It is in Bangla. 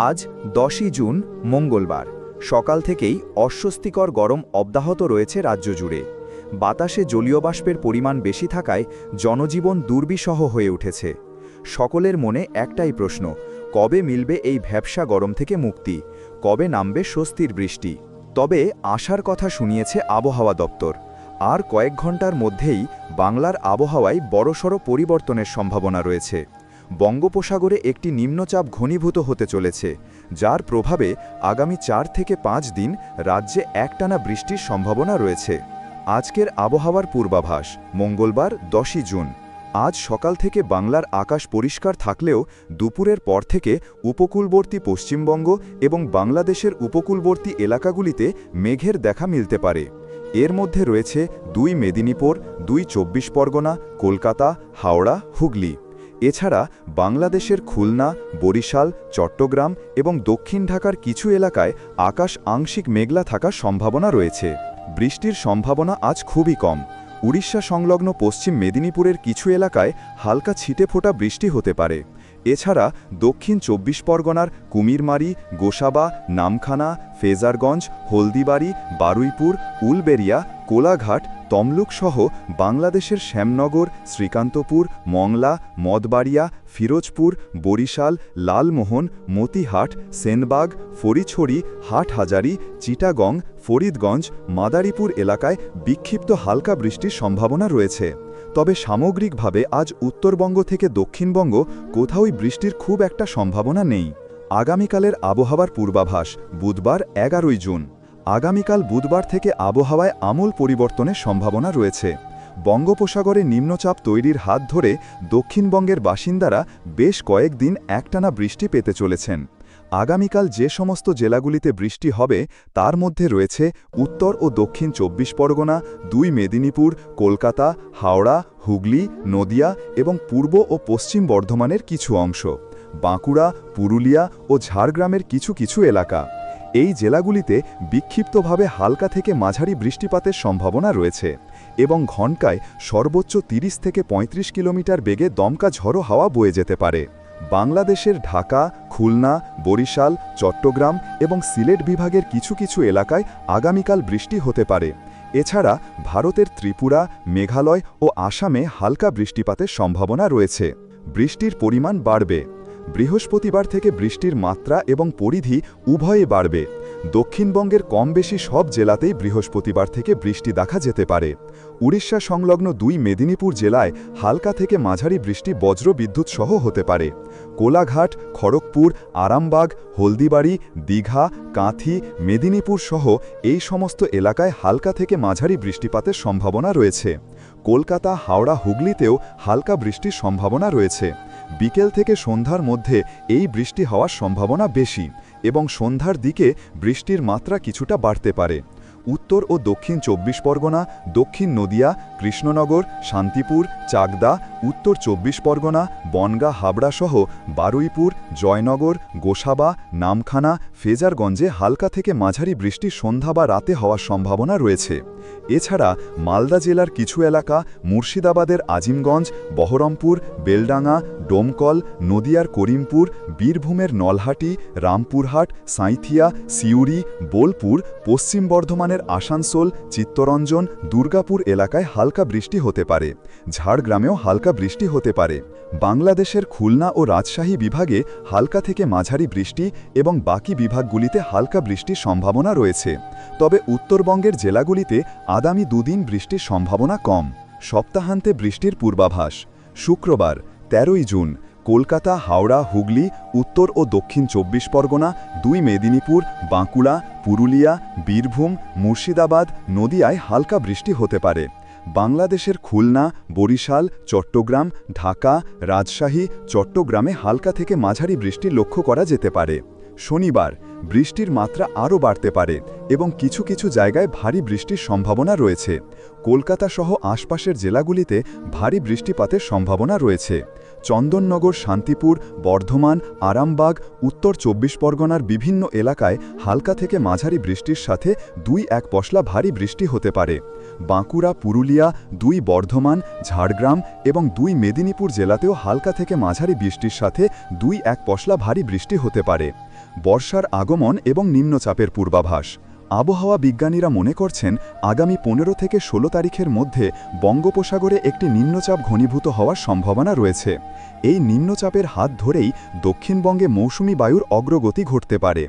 আজ ১০ই জুন মঙ্গলবার সকাল থেকেই অস্বস্তিকর গরম অব্যাহত রয়েছে রাজ্য জুড়ে। বাতাসে জলীয় বাষ্পের পরিমাণ বেশি থাকায় জনজীবন দুর্বিষহ হয়ে উঠেছে। সকলের মনে একটাই প্রশ্ন, কবে মিলবে এই ভ্যাপসা গরম থেকে মুক্তি, কবে নামবে স্বস্তির বৃষ্টি। তবে আশার কথা শুনিয়েছে আবহাওয়া দপ্তর। আর কয়েক ঘন্টার মধ্যেই বাংলার আবহাওয়ায় বড়সড় পরিবর্তনের সম্ভাবনা রয়েছে। বঙ্গোপসাগরে একটি নিম্নচাপ ঘনীভূত হতে চলেছে, যার প্রভাবে আগামী ৪ থেকে ৫ দিন রাজ্যে একটানা বৃষ্টির সম্ভাবনা রয়েছে। আজকের আবহাওয়ার পূর্বাভাস মঙ্গলবার ১০ই জুন। আজ সকাল থেকে বাংলার আকাশ পরিষ্কার থাকলেও দুপুরের পর থেকে উপকূলবর্তী পশ্চিমবঙ্গ এবং বাংলাদেশের উপকূলবর্তী এলাকাগুলিতে মেঘের দেখা মিলতে পারে। এর মধ্যে রয়েছে ২ মেদিনীপুর, ২ চব্বিশ পরগনা, কলকাতা, হাওড়া, হুগলি। এছাড়া বাংলাদেশের খুলনা, বরিশাল, চট্টগ্রাম এবং দক্ষিণ ঢাকার কিছু এলাকায় আকাশ আংশিক মেঘলা থাকার সম্ভাবনা রয়েছে। বৃষ্টির সম্ভাবনা আজ খুবই কম। উড়িষ্যা সংলগ্ন পশ্চিম মেদিনীপুরের কিছু এলাকায় হালকা ছিটেফোঁটা বৃষ্টি হতে পারে। এছাড়া দক্ষিণ চব্বিশ পরগনার কুমিরমারি, গোসাবা, নামখানা, ফেজারগঞ্জ, হলদিবাড়ি, বারুইপুর, উলবেড়িয়া, কোলাঘাট, তমলুক সহ বাংলাদেশের শ্যামনগর, শ্রীকান্তপুর, মংলা, মদবাড়িয়া, ফিরোজপুর, বরিশাল, লালমোহন, মতিহাট, সেনবাগ, ফরিছড়ি, হাটহাজারী, চিটাগং, ফরিদগঞ্জ, মাদারীপুর এলাকায় বিক্ষিপ্ত হালকা বৃষ্টির সম্ভাবনা রয়েছে। তবে সামগ্রিকভাবে আজ উত্তরবঙ্গ থেকে দক্ষিণবঙ্গ কোথাওই বৃষ্টির খুব একটা সম্ভাবনা নেই। আগামীকালের আবহাওয়ার পূর্বাভাস বুধবার ১১ই জুন। আগামীকাল বুধবার থেকে আবহাওয়ায় আমূল পরিবর্তনের সম্ভাবনা রয়েছে। বঙ্গোপসাগরে নিম্নচাপ তৈরির হাত ধরে দক্ষিণবঙ্গের বাসিন্দারা বেশ কয়েকদিন একটানা বৃষ্টি পেতে চলেছেন। আগামীকাল যে সমস্ত জেলাগুলিতে বৃষ্টি হবে তার মধ্যে রয়েছে উত্তর ও দক্ষিণ চব্বিশ পরগনা, ২ মেদিনীপুর, কলকাতা, হাওড়া, হুগলি, নদিয়া এবং পূর্ব ও পশ্চিম বর্ধমানের কিছু অংশ, বাঁকুড়া, পুরুলিয়া ও ঝাড়গ্রামের কিছু কিছু এলাকা। এই জেলাগুলিতে বিক্ষিপ্তভাবে হালকা থেকে মাঝারি বৃষ্টিপাতের সম্ভাবনা রয়েছে এবং ঘণ্টায় সর্বোচ্চ ৩০ থেকে ৩৫ কিলোমিটার বেগে দমকা ঝড়ো হাওয়া বয়ে যেতে পারে। বাংলাদেশের ঢাকা, খুলনা, বরিশাল, চট্টগ্রাম এবং সিলেট বিভাগের কিছু কিছু এলাকায় আগামীকাল বৃষ্টি হতে পারে। এছাড়া ভারতের ত্রিপুরা, মেঘালয় ও আসামে হালকা বৃষ্টিপাতের সম্ভাবনা রয়েছে। বৃষ্টির পরিমাণ বাড়বে। বৃহস্পতিবার থেকে বৃষ্টির মাত্রা এবং পরিধি উভয়ে বাড়বে। দক্ষিণবঙ্গের কম বেশি সব জেলাতেই বৃহস্পতিবার থেকে বৃষ্টি দেখা যেতে পারে। উড়িষ্যা সংলগ্ন ২ মেদিনীপুর জেলায় হালকা থেকে মাঝারি বৃষ্টি বজ্র বিদ্যুৎ সহ হতে পারে। কোলাঘাট, খড়গপুর, আরামবাগ, হলদিবাড়ি, দীঘা, কাঁথি, মেদিনীপুর সহ এই সমস্ত এলাকায় হালকা থেকে মাঝারি বৃষ্টিপাতের সম্ভাবনা রয়েছে। কলকাতা, হাওড়া, হুগলিতেও হালকা বৃষ্টির সম্ভাবনা রয়েছে। বিকেল থেকে সন্ধ্যার মধ্যে এই বৃষ্টি হওয়ার সম্ভাবনা বেশি এবং সন্ধ্যার দিকে বৃষ্টির মাত্রা কিছুটা বাড়তে পারে। উত্তর ও দক্ষিণ চব্বিশ পরগনা, দক্ষিণ নদিয়া, কৃষ্ণনগর, শান্তিপুর, চাকদা, উত্তর চব্বিশ পরগনা, বনগাঁ, হাবড়া সহ বারুইপুর, জয়নগর, গোসাবা, নামখানা, ফেজারগঞ্জে হালকা থেকে মাঝারি বৃষ্টি সন্ধ্যা বা রাতে হওয়ার সম্ভাবনা রয়েছে। এছাড়া মালদা জেলার কিছু এলাকা, মুর্শিদাবাদের আজিমগঞ্জ, বহরমপুর, বেলডাঙ্গা, ডোমকল, নদিয়ার করিমপুর, বীরভূমের নলহাটি, রামপুরহাট, সাঁইথিয়া, সিউড়ি, বোলপুর, পশ্চিম বর্ধমানের আসানসোল, চিত্তরঞ্জন, দুর্গাপুর এলাকায় হালকা বৃষ্টি হতে পারে। ঝাড়গ্রামেও হালকা বৃষ্টি হতে পারে। বাংলাদেশের খুলনা ও রাজশাহী বিভাগে হালকা থেকে মাঝারি বৃষ্টি এবং বাকি বিভাগগুলিতে হালকা বৃষ্টির সম্ভাবনা রয়েছে। তবে উত্তরবঙ্গের জেলাগুলিতে আগামী দুদিন বৃষ্টির সম্ভাবনা কম। সপ্তাহান্তে বৃষ্টির পূর্বাভাস শুক্রবার ১৩ই জুন। কলকাতা, হাওড়া, হুগলি, উত্তর ও দক্ষিণ চব্বিশ পরগনা, ২ মেদিনীপুর, বাঁকুড়া, পুরুলিয়া, বীরভূম, মুর্শিদাবাদ, নদিয়ায় হালকা বৃষ্টি হতে পারে। বাংলাদেশের খুলনা, বরিশাল, চট্টগ্রাম, ঢাকা, রাজশাহী, চট্টগ্রামে হালকা থেকে মাঝারি বৃষ্টি লক্ষ্য করা যেতে পারে। শনিবার বৃষ্টির মাত্রা আরও বাড়তে পারে এবং কিছু কিছু জায়গায় ভারী বৃষ্টির সম্ভাবনা রয়েছে। কলকাতা সহ আশপাশের জেলাগুলিতে ভারী বৃষ্টিপাতের সম্ভাবনা রয়েছে। চন্দননগর, শান্তিপুর, বর্ধমান, আরামবাগ, উত্তর চব্বিশ পরগনার বিভিন্ন এলাকায় হালকা থেকে মাঝারি বৃষ্টির সাথে ২-১ পশলা ভারী বৃষ্টি হতে পারে। বাঁকুড়া, পুরুলিয়া, 2 বর্ধমান, ঝাড়গ্রাম এবং 2 মেদিনীপুর জেলাতেও হালকা থেকে মাঝারি বৃষ্টির সাথে 2-1 পশলা ভারী বৃষ্টি হতে পারে। বর্ষার আগমন এবং নিম্নচাপের পূর্বাভাস। আবহাওয়া বিজ্ঞানীরা মনে করছেন আগামী 15 থেকে 16 তারিখের মধ্যে বঙ্গোপসাগরে একটি নিম্নচাপ ঘনীভূত হওয়ার সম্ভাবনা রয়েছে। এই নিম্নচাপের হাত ধরেই দক্ষিণবঙ্গে মৌসুমি বায়ুর অগ্রগতি ঘটতে পারে।